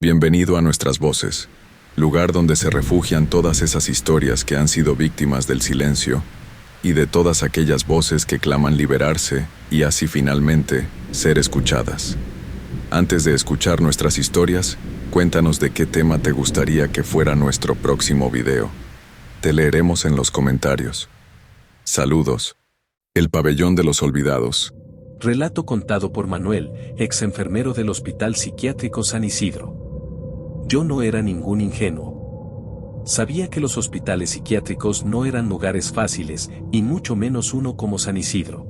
Bienvenido a Nuestras Voces, lugar donde se refugian todas esas historias que han sido víctimas del silencio y de todas aquellas voces que claman liberarse y así finalmente ser escuchadas. Antes de escuchar nuestras historias, cuéntanos de qué tema te gustaría que fuera nuestro próximo video. Te leeremos en los comentarios. Saludos. El pabellón de los olvidados. Relato contado por Manuel, ex enfermero del Hospital Psiquiátrico San Isidro. Yo no era ningún ingenuo. Sabía que los hospitales psiquiátricos no eran lugares fáciles, y mucho menos uno como San Isidro.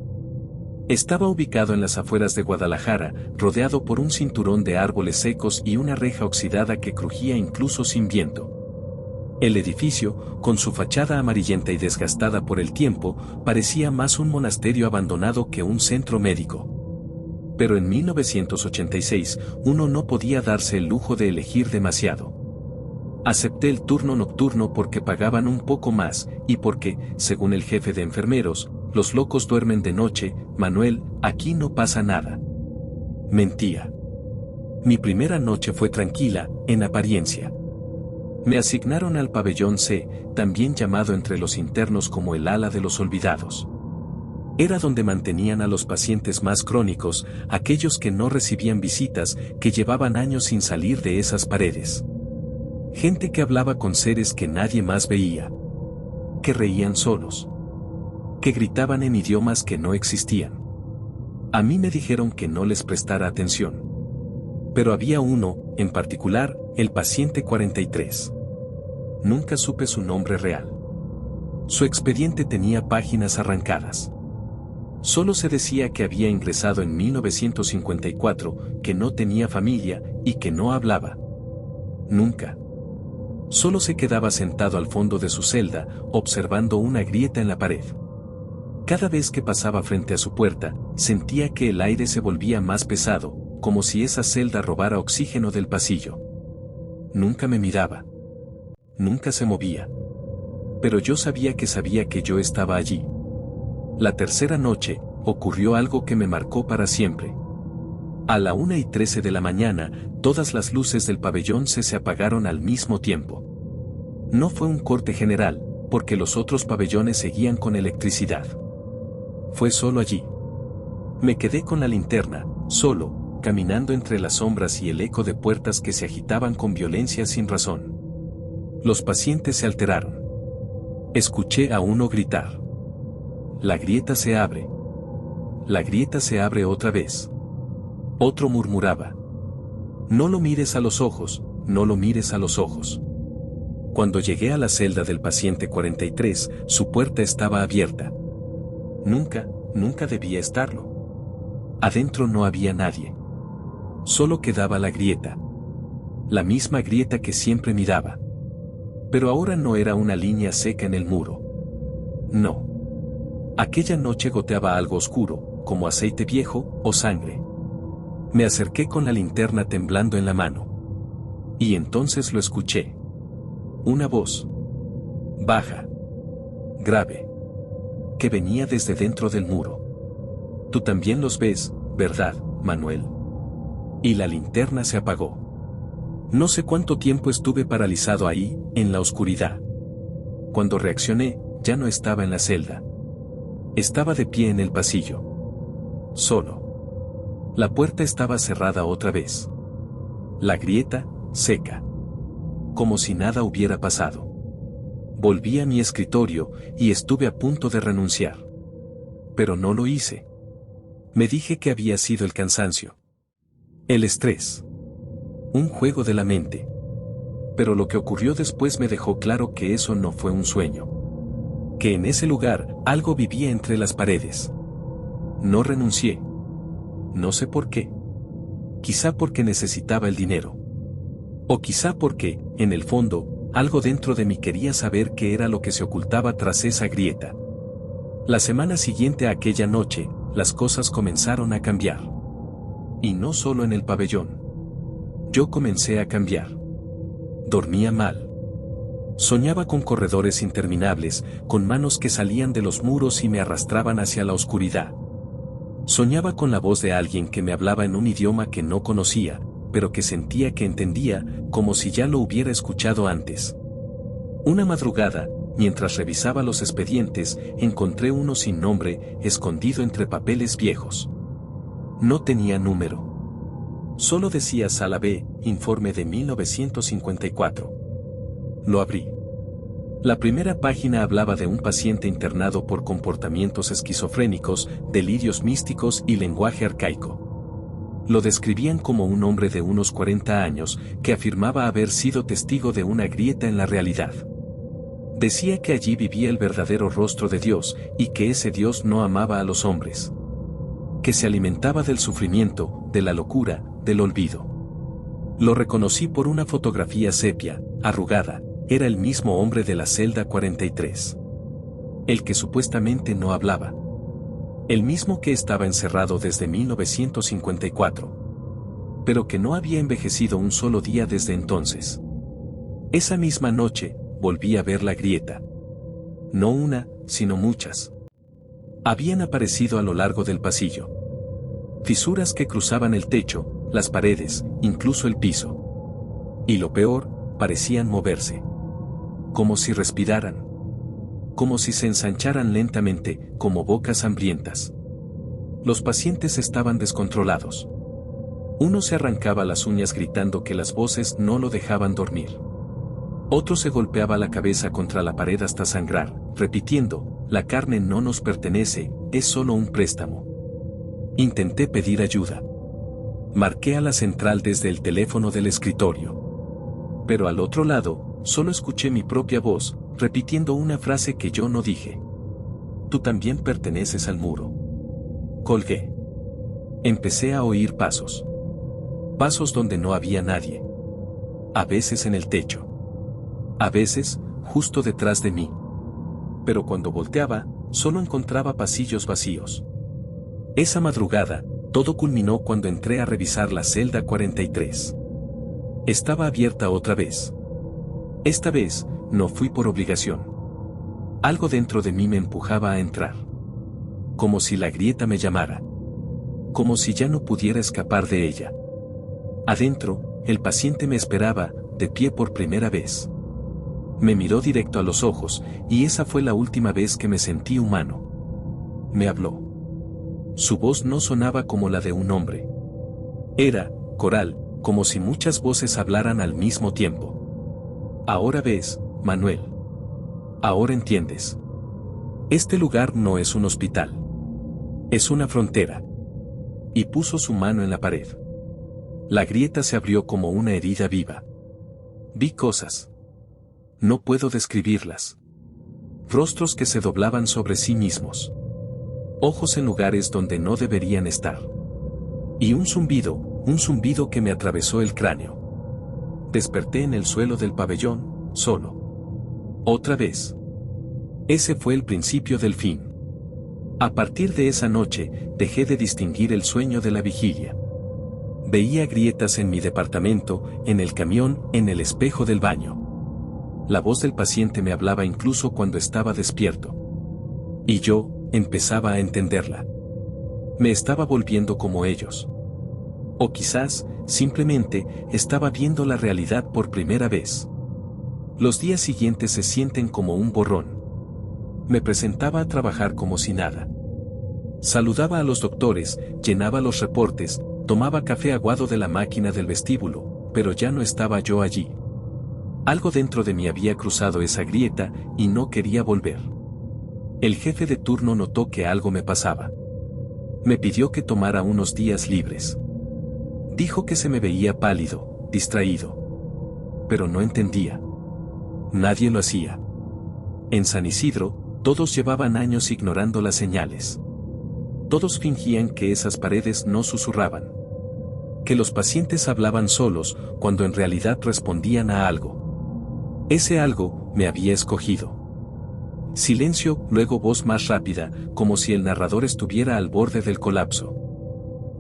Estaba ubicado en las afueras de Guadalajara, rodeado por un cinturón de árboles secos y una reja oxidada que crujía incluso sin viento. El edificio, con su fachada amarillenta y desgastada por el tiempo, parecía más un monasterio abandonado que un centro médico. Pero en 1986, uno no podía darse el lujo de elegir demasiado. Acepté el turno nocturno porque pagaban un poco más, y porque, según el jefe de enfermeros, los locos duermen de noche. Manuel, aquí no pasa nada. Mentía. Mi primera noche fue tranquila, en apariencia. Me asignaron al pabellón C, también llamado entre los internos como el ala de los olvidados. Era donde mantenían a los pacientes más crónicos, aquellos que no recibían visitas, que llevaban años sin salir de esas paredes. Gente que hablaba con seres que nadie más veía. Que reían solos. Que gritaban en idiomas que no existían. A mí me dijeron que no les prestara atención. Pero había uno, en particular, el paciente 43. Nunca supe su nombre real. Su expediente tenía páginas arrancadas. Solo se decía que había ingresado en 1954, que no tenía familia y que no hablaba. Nunca. Solo se quedaba sentado al fondo de su celda, observando una grieta en la pared. Cada vez que pasaba frente a su puerta, sentía que el aire se volvía más pesado, como si esa celda robara oxígeno del pasillo. Nunca me miraba. Nunca se movía. Pero yo sabía que yo estaba allí. La tercera noche, ocurrió algo que me marcó para siempre. A la 1:13 de la mañana, todas las luces del pabellón se apagaron al mismo tiempo. No fue un corte general, porque los otros pabellones seguían con electricidad. Fue solo allí. Me quedé con la linterna, solo, caminando entre las sombras y el eco de puertas que se agitaban con violencia sin razón. Los pacientes se alteraron. Escuché a uno gritar. La grieta se abre. La grieta se abre otra vez. Otro murmuraba. No lo mires a los ojos, no lo mires a los ojos. Cuando llegué a la celda del paciente 43, su puerta estaba abierta. Nunca debía estarlo. Adentro no había nadie. Solo quedaba la grieta. La misma grieta que siempre miraba. Pero ahora no era una línea seca en el muro. No. Aquella noche goteaba algo oscuro, como aceite viejo o sangre. Me acerqué con la linterna temblando en la mano. Y entonces lo escuché. Una voz. Baja. Grave. Que venía desde dentro del muro. Tú también los ves, ¿verdad, Manuel? Y la linterna se apagó. No sé cuánto tiempo estuve paralizado ahí, en la oscuridad. Cuando reaccioné, ya no estaba en la celda. Estaba de pie en el pasillo. Solo. La puerta estaba cerrada otra vez. La grieta, seca. Como si nada hubiera pasado. Volví a mi escritorio, y estuve a punto de renunciar. Pero no lo hice. Me dije que había sido el cansancio. El estrés. Un juego de la mente. Pero lo que ocurrió después me dejó claro que eso no fue un sueño. Que en ese lugar, algo vivía entre las paredes. No renuncié. No sé por qué. Quizá porque necesitaba el dinero. O quizá porque, en el fondo, algo dentro de mí quería saber qué era lo que se ocultaba tras esa grieta. La semana siguiente a aquella noche, las cosas comenzaron a cambiar. Y no solo en el pabellón. Yo comencé a cambiar. Dormía mal. Soñaba con corredores interminables, con manos que salían de los muros y me arrastraban hacia la oscuridad. Soñaba con la voz de alguien que me hablaba en un idioma que no conocía, pero que sentía que entendía, como si ya lo hubiera escuchado antes. Una madrugada, mientras revisaba los expedientes, encontré uno sin nombre, escondido entre papeles viejos. No tenía número. Solo decía Sala B, informe de 1954. Lo abrí. La primera página hablaba de un paciente internado por comportamientos esquizofrénicos, delirios místicos y lenguaje arcaico. Lo describían como un hombre de unos 40 años que afirmaba haber sido testigo de una grieta en la realidad. Decía que allí vivía el verdadero rostro de Dios y que ese Dios no amaba a los hombres. Que se alimentaba del sufrimiento, de la locura, del olvido. Lo reconocí por una fotografía sepia, arrugada. Era el mismo hombre de la celda 43. El que supuestamente no hablaba. El mismo que estaba encerrado desde 1954. Pero que no había envejecido un solo día desde entonces. Esa misma noche, volví a ver la grieta. No una, sino muchas. Habían aparecido a lo largo del pasillo. Fisuras que cruzaban el techo, las paredes, incluso el piso. Y lo peor, parecían moverse. Como si respiraran. Como si se ensancharan lentamente, como bocas hambrientas. Los pacientes estaban descontrolados. Uno se arrancaba las uñas gritando que las voces no lo dejaban dormir. Otro se golpeaba la cabeza contra la pared hasta sangrar, repitiendo, la carne no nos pertenece, es solo un préstamo. Intenté pedir ayuda. Marqué a la central desde el teléfono del escritorio. Pero al otro lado, solo escuché mi propia voz, repitiendo una frase que yo no dije. Tú también perteneces al muro. Colgué. Empecé a oír pasos. Pasos donde no había nadie. A veces en el techo. A veces, justo detrás de mí. Pero cuando volteaba, solo encontraba pasillos vacíos. Esa madrugada, todo culminó cuando entré a revisar la celda 43. Estaba abierta otra vez. Esta vez, no fui por obligación. Algo dentro de mí me empujaba a entrar. Como si la grieta me llamara. Como si ya no pudiera escapar de ella. Adentro, el paciente me esperaba, de pie por primera vez. Me miró directo a los ojos, y esa fue la última vez que me sentí humano. Me habló. Su voz no sonaba como la de un hombre. Era, coral, como si muchas voces hablaran al mismo tiempo. Ahora ves, Manuel. Ahora entiendes. Este lugar no es un hospital. Es una frontera. Y puso su mano en la pared. La grieta se abrió como una herida viva. Vi cosas. No puedo describirlas. Rostros que se doblaban sobre sí mismos. Ojos en lugares donde no deberían estar. Y un zumbido que me atravesó el cráneo. Desperté en el suelo del pabellón, solo. Otra vez. Ese fue el principio del fin. A partir de esa noche, dejé de distinguir el sueño de la vigilia. Veía grietas en mi departamento, en el camión, en el espejo del baño. La voz del paciente me hablaba incluso cuando estaba despierto. Y yo, empezaba a entenderla. Me estaba volviendo como ellos. O quizás, simplemente, estaba viendo la realidad por primera vez. Los días siguientes se sienten como un borrón. Me presentaba a trabajar como si nada. Saludaba a los doctores, llenaba los reportes, tomaba café aguado de la máquina del vestíbulo, pero ya no estaba yo allí. Algo dentro de mí había cruzado esa grieta y no quería volver. El jefe de turno notó que algo me pasaba. Me pidió que tomara unos días libres. Dijo que se me veía pálido, distraído. Pero no entendía. Nadie lo hacía. En San Isidro, todos llevaban años ignorando las señales. Todos fingían que esas paredes no susurraban. Que los pacientes hablaban solos, cuando en realidad respondían a algo. Ese algo me había escogido. Silencio, luego voz más rápida, como si el narrador estuviera al borde del colapso.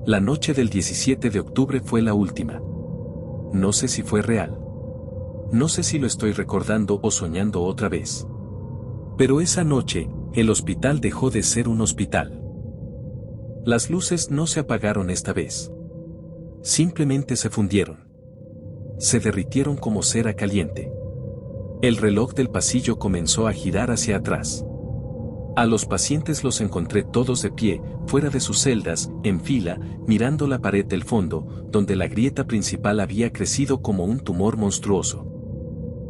La noche del 17 de octubre fue la última. No sé si fue real. No sé si lo estoy recordando o soñando otra vez. Pero esa noche, el hospital dejó de ser un hospital. Las luces no se apagaron esta vez. Simplemente se fundieron. Se derritieron como cera caliente. El reloj del pasillo comenzó a girar hacia atrás. A los pacientes los encontré todos de pie, fuera de sus celdas, en fila, mirando la pared del fondo, donde la grieta principal había crecido como un tumor monstruoso.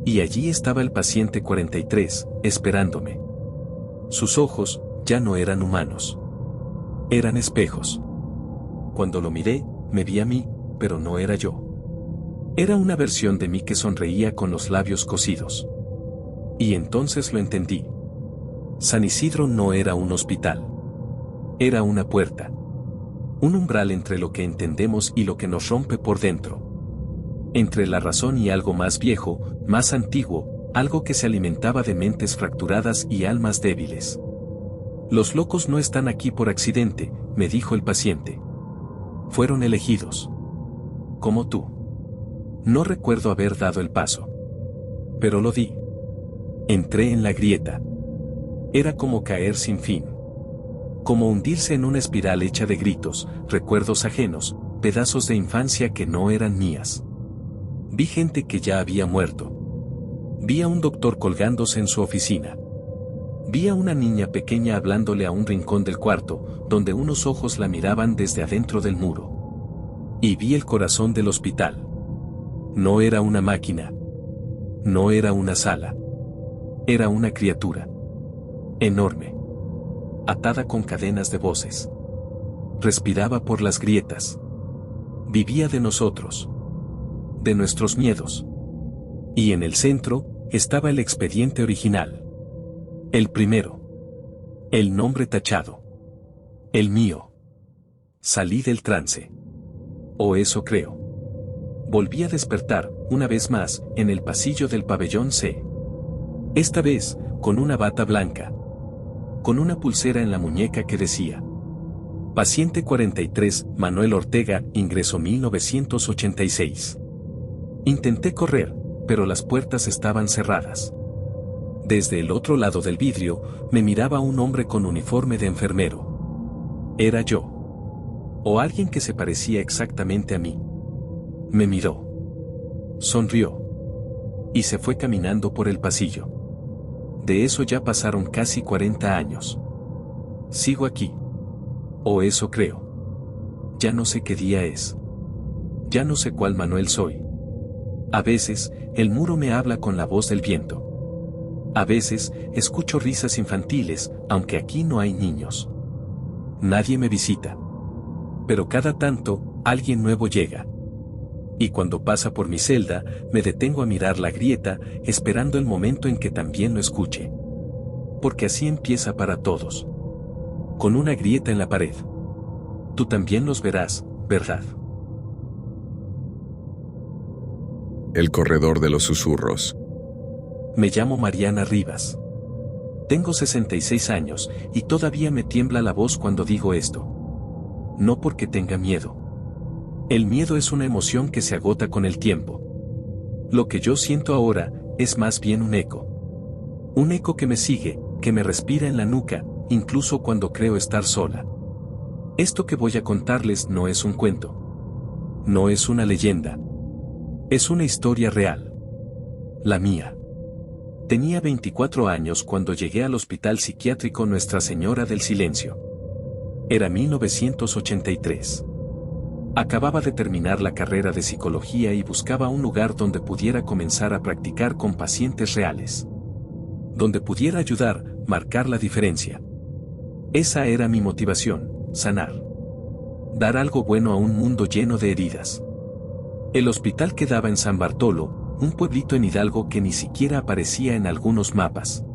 Y allí estaba el paciente 43, esperándome. Sus ojos ya no eran humanos. Eran espejos. Cuando lo miré, me vi a mí, pero no era yo. Era una versión de mí que sonreía con los labios cosidos. Y entonces lo entendí. San Isidro no era un hospital. Era una puerta. Un umbral entre lo que entendemos y lo que nos rompe por dentro. Entre la razón y algo más viejo, más antiguo, algo que se alimentaba de mentes fracturadas y almas débiles. Los locos no están aquí por accidente, me dijo el paciente. Fueron elegidos. Como tú. No recuerdo haber dado el paso. Pero lo di. Entré en la grieta. Era como caer sin fin. Como hundirse en una espiral hecha de gritos, recuerdos ajenos, pedazos de infancia que no eran mías. Vi gente que ya había muerto. Vi a un doctor colgándose en su oficina. Vi a una niña pequeña hablándole a un rincón del cuarto, donde unos ojos la miraban desde adentro del muro. Y vi el corazón del hospital. No era una máquina. No era una sala. Era una criatura. Enorme. Atada con cadenas de voces. Respiraba por las grietas. Vivía de nosotros. De nuestros miedos. Y en el centro, estaba el expediente original. El primero. El nombre tachado. El mío. Salí del trance. O eso creo. Volví a despertar, una vez más, en el pasillo del pabellón C. Esta vez, con una bata blanca. Con una pulsera en la muñeca que decía: Paciente 43, Manuel Ortega, ingreso 1986. Intenté correr, pero las puertas estaban cerradas. Desde el otro lado del vidrio, me miraba un hombre con uniforme de enfermero. Era yo. O alguien que se parecía exactamente a mí. Me miró. Sonrió. Y se fue caminando por el pasillo. De eso ya pasaron casi 40 años. Sigo aquí. O eso creo. Ya no sé qué día es. Ya no sé cuál Manuel soy. A veces, el muro me habla con la voz del viento. A veces, escucho risas infantiles, aunque aquí no hay niños. Nadie me visita. Pero cada tanto, alguien nuevo llega. Y cuando pasa por mi celda, me detengo a mirar la grieta, esperando el momento en que también lo escuche. Porque así empieza para todos. Con una grieta en la pared. Tú también los verás, ¿verdad? El corredor de los susurros. Me llamo Mariana Rivas. Tengo 66 años, y todavía me tiembla la voz cuando digo esto. No porque tenga miedo. El miedo es una emoción que se agota con el tiempo. Lo que yo siento ahora, es más bien un eco. Un eco que me sigue, que me respira en la nuca, incluso cuando creo estar sola. Esto que voy a contarles no es un cuento. No es una leyenda. Es una historia real. La mía. Tenía 24 años cuando llegué al Hospital Psiquiátrico Nuestra Señora del Silencio. Era 1983. Acababa de terminar la carrera de psicología y buscaba un lugar donde pudiera comenzar a practicar con pacientes reales. Donde pudiera ayudar, marcar la diferencia. Esa era mi motivación, sanar. Dar algo bueno a un mundo lleno de heridas. El hospital quedaba en San Bartolo, un pueblito en Hidalgo que ni siquiera aparecía en algunos mapas.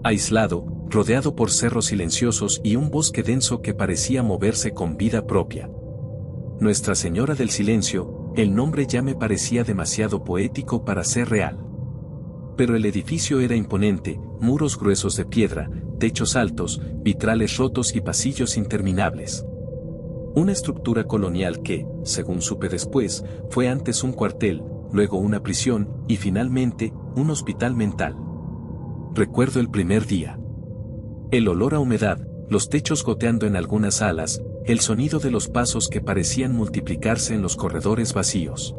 Aislado, rodeado por cerros silenciosos y un bosque denso que parecía moverse con vida propia. Nuestra Señora del Silencio, el nombre ya me parecía demasiado poético para ser real. Pero el edificio era imponente, muros gruesos de piedra, techos altos, vitrales rotos y pasillos interminables. Una estructura colonial que, según supe después, fue antes un cuartel, luego una prisión, y finalmente, un hospital mental. Recuerdo el primer día. El olor a humedad, los techos goteando en algunas salas, el sonido de los pasos que parecían multiplicarse en los corredores vacíos.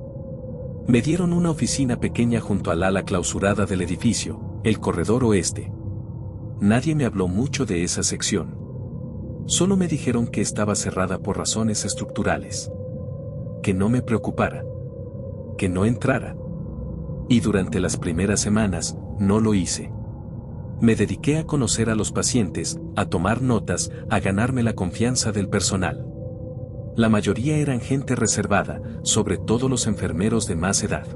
Me dieron una oficina pequeña junto al ala clausurada del edificio, el corredor oeste. Nadie me habló mucho de esa sección. Solo me dijeron que estaba cerrada por razones estructurales. Que no me preocupara. Que no entrara. Y durante las primeras semanas, no lo hice. Me dediqué a conocer a los pacientes, a tomar notas, a ganarme la confianza del personal. La mayoría eran gente reservada, sobre todo los enfermeros de más edad.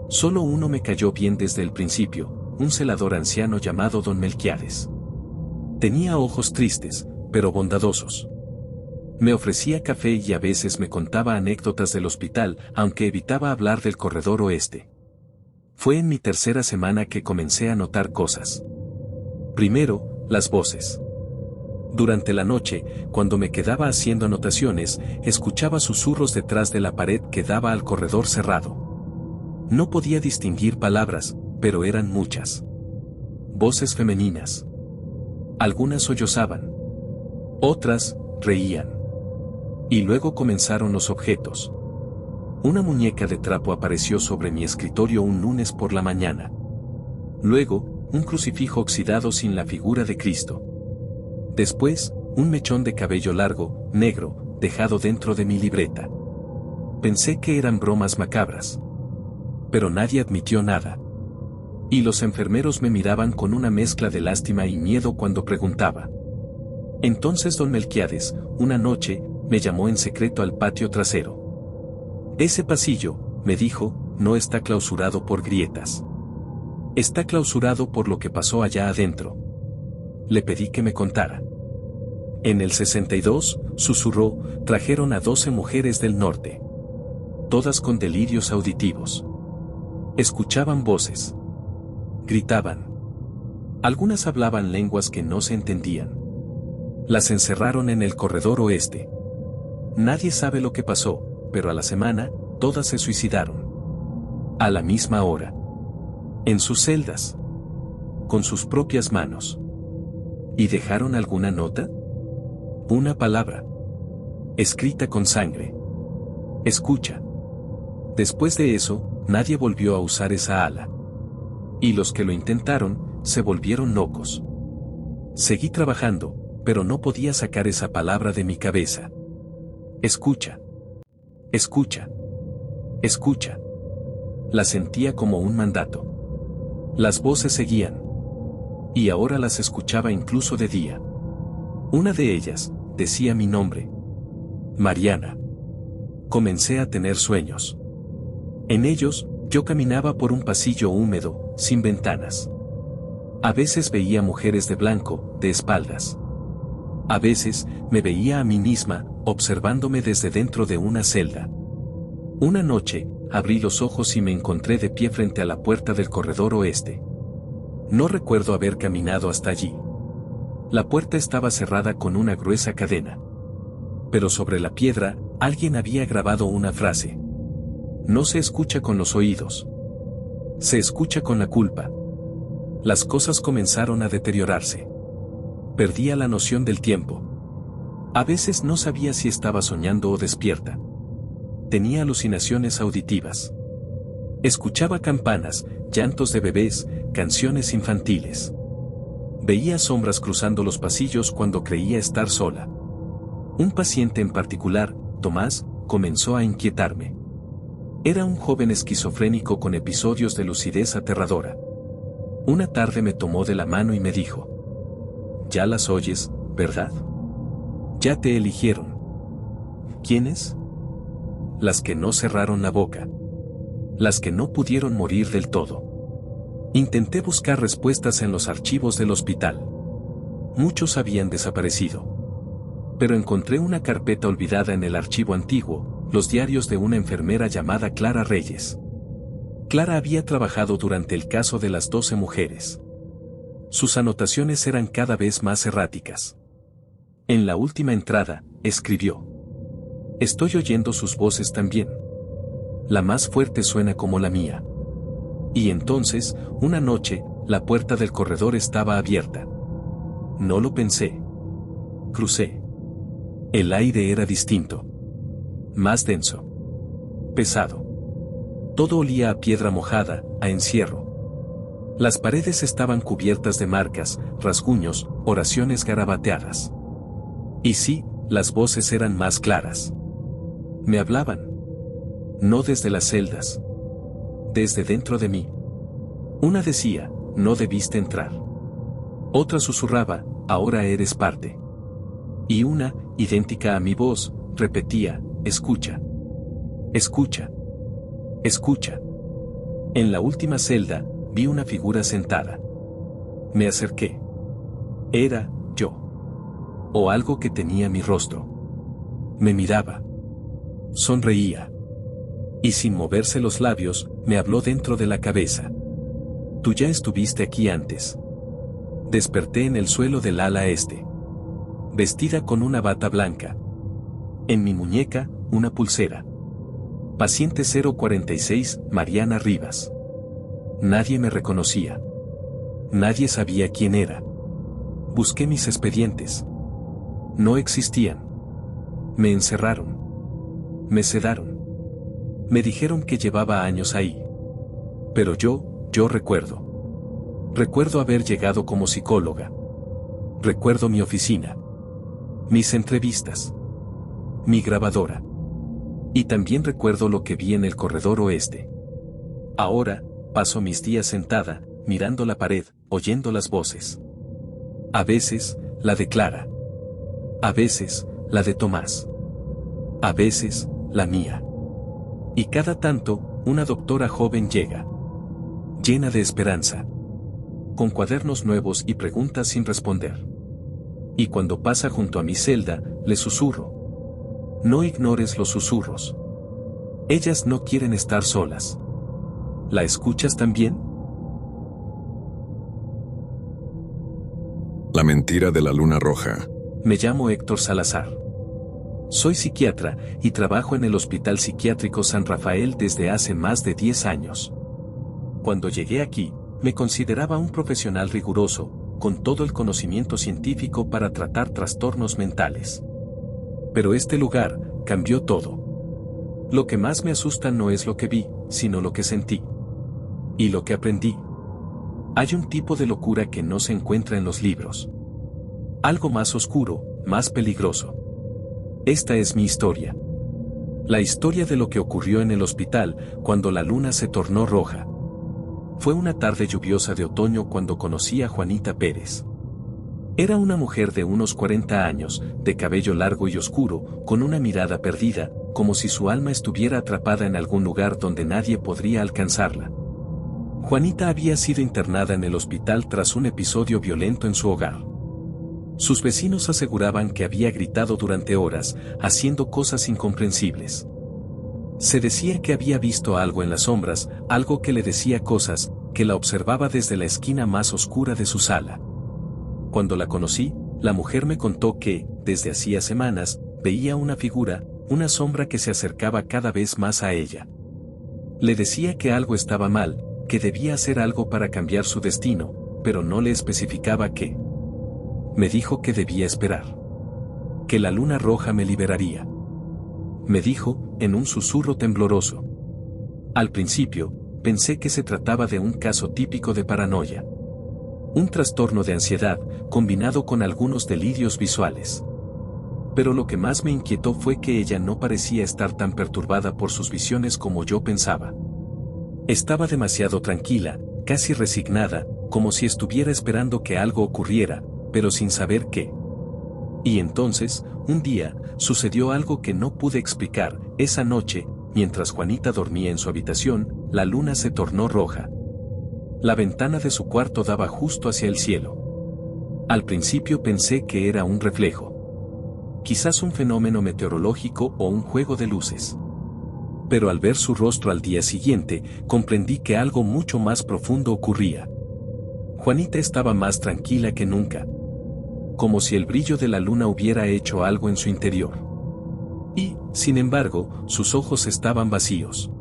Solo uno me cayó bien desde el principio, un celador anciano llamado Don Melquiades. Tenía ojos tristes, pero bondadosos. Me ofrecía café y a veces me contaba anécdotas del hospital, aunque evitaba hablar del corredor oeste. Fue en mi tercera semana que comencé a notar cosas. Primero, las voces. Durante la noche, cuando me quedaba haciendo anotaciones, escuchaba susurros detrás de la pared que daba al corredor cerrado. No podía distinguir palabras, pero eran muchas. Voces femeninas. Algunas sollozaban. Otras, reían. Y luego comenzaron los objetos. Una muñeca de trapo apareció sobre mi escritorio un lunes por la mañana. Luego, un crucifijo oxidado sin la figura de Cristo. Después, un mechón de cabello largo, negro, dejado dentro de mi libreta. Pensé que eran bromas macabras. Pero nadie admitió nada. Y los enfermeros me miraban con una mezcla de lástima y miedo cuando preguntaba. Entonces don Melquiades, una noche, me llamó en secreto al patio trasero. Ese pasillo, me dijo, no está clausurado por grietas. Está clausurado por lo que pasó allá adentro. Le pedí que me contara. En el 62, susurró, trajeron a 12 mujeres del norte. Todas con delirios auditivos. Escuchaban voces. Gritaban. Algunas hablaban lenguas que no se entendían. Las encerraron en el corredor oeste. Nadie sabe lo que pasó, pero a la semana, todas se suicidaron. A la misma hora. En sus celdas. Con sus propias manos. ¿Y dejaron alguna nota? Una palabra. Escrita con sangre. Escucha. Después de eso, nadie volvió a usar esa ala. Y los que lo intentaron, se volvieron locos. Seguí trabajando, pero no podía sacar esa palabra de mi cabeza. Escucha. Escucha. Escucha. La sentía como un mandato. Las voces seguían. Y ahora las escuchaba incluso de día. Una de ellas, decía mi nombre. Mariana. Comencé a tener sueños. En ellos, yo caminaba por un pasillo húmedo, sin ventanas. A veces veía mujeres de blanco, de espaldas. A veces, me veía a mí misma, observándome desde dentro de una celda. Una noche, abrí los ojos y me encontré de pie frente a la puerta del corredor oeste. No recuerdo haber caminado hasta allí. La puerta estaba cerrada con una gruesa cadena. Pero sobre la piedra, alguien había grabado una frase. No se escucha con los oídos. Se escucha con la culpa. Las cosas comenzaron a deteriorarse. Perdía la noción del tiempo. A veces no sabía si estaba soñando o despierta. Tenía alucinaciones auditivas. Escuchaba campanas, llantos de bebés, canciones infantiles. Veía sombras cruzando los pasillos cuando creía estar sola. Un paciente en particular, Tomás, comenzó a inquietarme. Era un joven esquizofrénico con episodios de lucidez aterradora. Una tarde me tomó de la mano y me dijo: «Ya las oyes, ¿verdad? Ya te eligieron». ¿Quiénes? Las que no cerraron la boca. Las que no pudieron morir del todo. Intenté buscar respuestas en los archivos del hospital. Muchos habían desaparecido. Pero encontré una carpeta olvidada en el archivo antiguo, los diarios de una enfermera llamada Clara Reyes. Clara había trabajado durante el caso de las 12 mujeres. Sus anotaciones eran cada vez más erráticas. En la última entrada, escribió: «Estoy oyendo sus voces también. La más fuerte suena como la mía». Y entonces, una noche, la puerta del corredor estaba abierta. No lo pensé. Crucé. El aire era distinto. Más denso. Pesado. Todo olía a piedra mojada, a encierro. Las paredes estaban cubiertas de marcas, rasguños, oraciones garabateadas. Y sí, las voces eran más claras. Me hablaban. No desde las celdas. Desde dentro de mí. Una decía, no debiste entrar. Otra susurraba, ahora eres parte. Y una, idéntica a mi voz, repetía, escucha. Escucha. Escucha. En la última celda, vi una figura sentada. Me acerqué. Era yo. O algo que tenía mi rostro. Me miraba. Sonreía. Y sin moverse los labios, me habló dentro de la cabeza. Tú ya estuviste aquí antes. Desperté en el suelo del ala este. Vestida con una bata blanca. En mi muñeca, una pulsera. Paciente 046, Mariana Rivas. Nadie me reconocía. Nadie sabía quién era. Busqué mis expedientes. No existían. Me encerraron. Me sedaron. Me dijeron que llevaba años ahí. Pero yo recuerdo. Recuerdo haber llegado como psicóloga. Recuerdo mi oficina. Mis entrevistas. Mi grabadora. Y también recuerdo lo que vi en el corredor oeste. Ahora, paso mis días sentada, mirando la pared, oyendo las voces. A veces, la de Clara. A veces, la de Tomás. A veces, la mía. Y cada tanto, una doctora joven llega. Llena de esperanza. Con cuadernos nuevos y preguntas sin responder. Y cuando pasa junto a mi celda, le susurro. No ignores los susurros. Ellas no quieren estar solas. ¿La escuchas también? La mentira de la luna roja. Me llamo Héctor Salazar. Soy psiquiatra y trabajo en el Hospital Psiquiátrico San Rafael desde hace más de 10 años. Cuando llegué aquí, me consideraba un profesional riguroso, con todo el conocimiento científico para tratar trastornos mentales. Pero este lugar cambió todo. Lo que más me asusta no es lo que vi, sino lo que sentí. Y lo que aprendí. Hay un tipo de locura que no se encuentra en los libros. Algo más oscuro, más peligroso. Esta es mi historia. La historia de lo que ocurrió en el hospital cuando la luna se tornó roja. Fue una tarde lluviosa de otoño cuando conocí a Juanita Pérez. Era una mujer de unos 40 años, de cabello largo y oscuro, con una mirada perdida, como si su alma estuviera atrapada en algún lugar donde nadie podría alcanzarla. Juanita había sido internada en el hospital tras un episodio violento en su hogar. Sus vecinos aseguraban que había gritado durante horas, haciendo cosas incomprensibles. Se decía que había visto algo en las sombras, algo que le decía cosas, que la observaba desde la esquina más oscura de su sala. Cuando la conocí, la mujer me contó que, desde hacía semanas, veía una figura, una sombra que se acercaba cada vez más a ella. Le decía que algo estaba mal, que debía hacer algo para cambiar su destino, pero no le especificaba qué. Me dijo que debía esperar. Que la luna roja me liberaría. Me dijo, en un susurro tembloroso. Al principio, pensé que se trataba de un caso típico de paranoia. Un trastorno de ansiedad, combinado con algunos delirios visuales. Pero lo que más me inquietó fue que ella no parecía estar tan perturbada por sus visiones como yo pensaba. Estaba demasiado tranquila, casi resignada, como si estuviera esperando que algo ocurriera, pero sin saber qué. Y entonces, un día, sucedió algo que no pude explicar. Esa noche, mientras Juanita dormía en su habitación, la luna se tornó roja. La ventana de su cuarto daba justo hacia el cielo. Al principio pensé que era un reflejo. Quizás un fenómeno meteorológico o un juego de luces. Pero al ver su rostro al día siguiente, comprendí que algo mucho más profundo ocurría. Juanita estaba más tranquila que nunca. Como si el brillo de la luna hubiera hecho algo en su interior. Y, sin embargo, sus ojos estaban vacíos.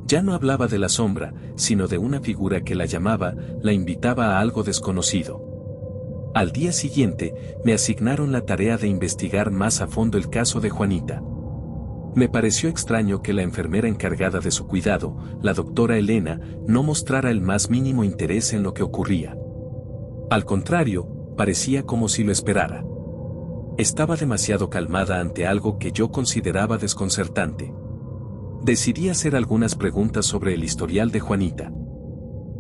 Ya no hablaba de la sombra, sino de una figura que la llamaba, la invitaba a algo desconocido. Al día siguiente, me asignaron la tarea de investigar más a fondo el caso de Juanita. Me pareció extraño que la enfermera encargada de su cuidado, la doctora Elena, no mostrara el más mínimo interés en lo que ocurría. Al contrario, parecía como si lo esperara. Estaba demasiado calmada ante algo que yo consideraba desconcertante. Decidí hacer algunas preguntas sobre el historial de Juanita.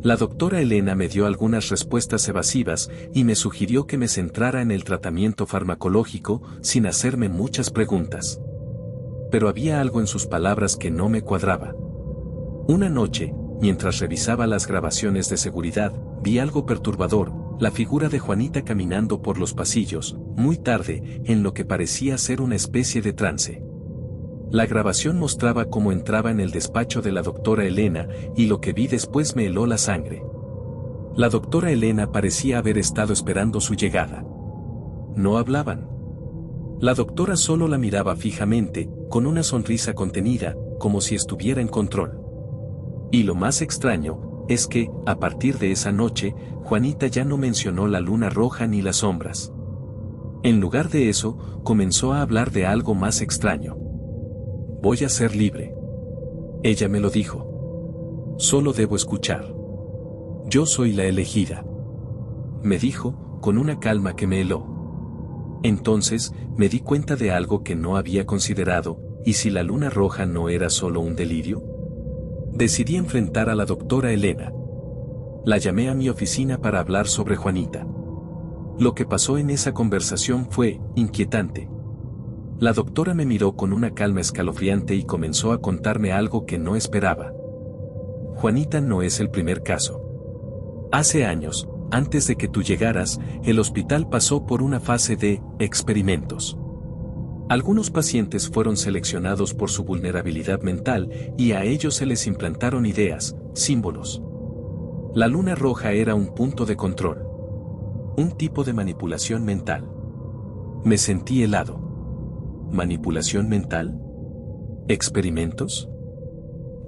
La doctora Elena me dio algunas respuestas evasivas y me sugirió que me centrara en el tratamiento farmacológico sin hacerme muchas preguntas. Pero había algo en sus palabras que no me cuadraba. Una noche, mientras revisaba las grabaciones de seguridad, vi algo perturbador, la figura de Juanita caminando por los pasillos, muy tarde, en lo que parecía ser una especie de trance. La grabación mostraba cómo entraba en el despacho de la doctora Elena, y lo que vi después me heló la sangre. La doctora Elena parecía haber estado esperando su llegada. No hablaban. La doctora solo la miraba fijamente, con una sonrisa contenida, como si estuviera en control. Y lo más extraño, es que, a partir de esa noche, Juanita ya no mencionó la luna roja ni las sombras. En lugar de eso, comenzó a hablar de algo más extraño. Voy a ser libre. Ella me lo dijo. Solo debo escuchar. Yo soy la elegida. Me dijo, con una calma que me heló. Entonces, me di cuenta de algo que no había considerado, ¿y si la luna roja no era solo un delirio? Decidí enfrentar a la doctora Elena. La llamé a mi oficina para hablar sobre Juanita. Lo que pasó en esa conversación fue inquietante. La doctora me miró con una calma escalofriante y comenzó a contarme algo que no esperaba. Juanita no es el primer caso. Hace años, antes de que tú llegaras, el hospital pasó por una fase de experimentos. Algunos pacientes fueron seleccionados por su vulnerabilidad mental y a ellos se les implantaron ideas, símbolos. La luna roja era un punto de control. Un tipo de manipulación mental. Me sentí helado. ¿Manipulación mental? ¿Experimentos?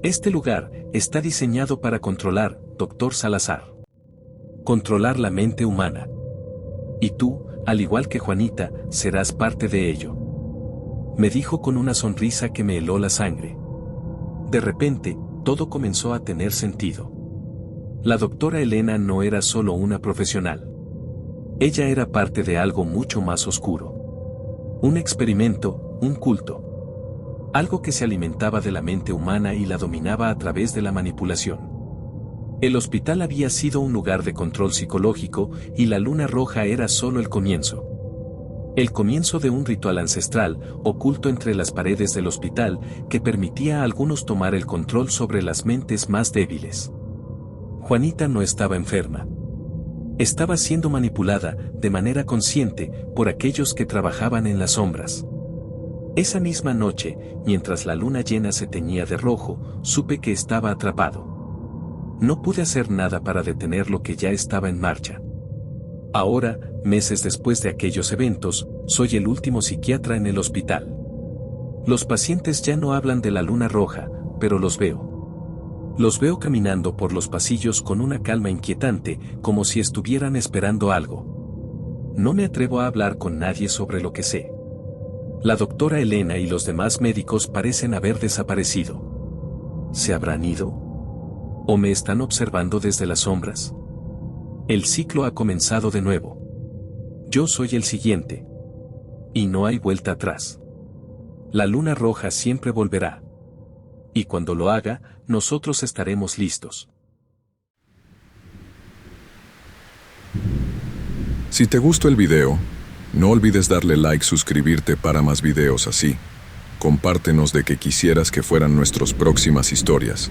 Este lugar está diseñado para controlar, Dr. Salazar. Controlar la mente humana. Y tú, al igual que Juanita, serás parte de ello. Me dijo con una sonrisa que me heló la sangre. De repente, todo comenzó a tener sentido. La doctora Elena no era solo una profesional. Ella era parte de algo mucho más oscuro. Un experimento, un culto. Algo que se alimentaba de la mente humana y la dominaba a través de la manipulación. El hospital había sido un lugar de control psicológico y la luna roja era solo el comienzo. El comienzo de un ritual ancestral, oculto entre las paredes del hospital, que permitía a algunos tomar el control sobre las mentes más débiles. Juanita no estaba enferma. Estaba siendo manipulada, de manera consciente, por aquellos que trabajaban en las sombras. Esa misma noche, mientras la luna llena se teñía de rojo, supe que estaba atrapado. No pude hacer nada para detener lo que ya estaba en marcha. Ahora, meses después de aquellos eventos, soy el último psiquiatra en el hospital. Los pacientes ya no hablan de la luna roja, pero los veo. Los veo caminando por los pasillos con una calma inquietante, como si estuvieran esperando algo. No me atrevo a hablar con nadie sobre lo que sé. La doctora Elena y los demás médicos parecen haber desaparecido. ¿Se habrán ido? ¿O me están observando desde las sombras? El ciclo ha comenzado de nuevo. Yo soy el siguiente. Y no hay vuelta atrás. La luna roja siempre volverá. Y cuando lo haga, nosotros estaremos listos. Si te gustó el video, no olvides darle like, suscribirte para más videos así. Compártenos de que quisieras que fueran nuestras próximas historias.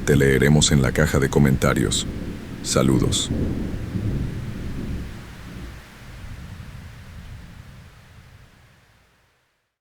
Te leeremos en la caja de comentarios. Saludos.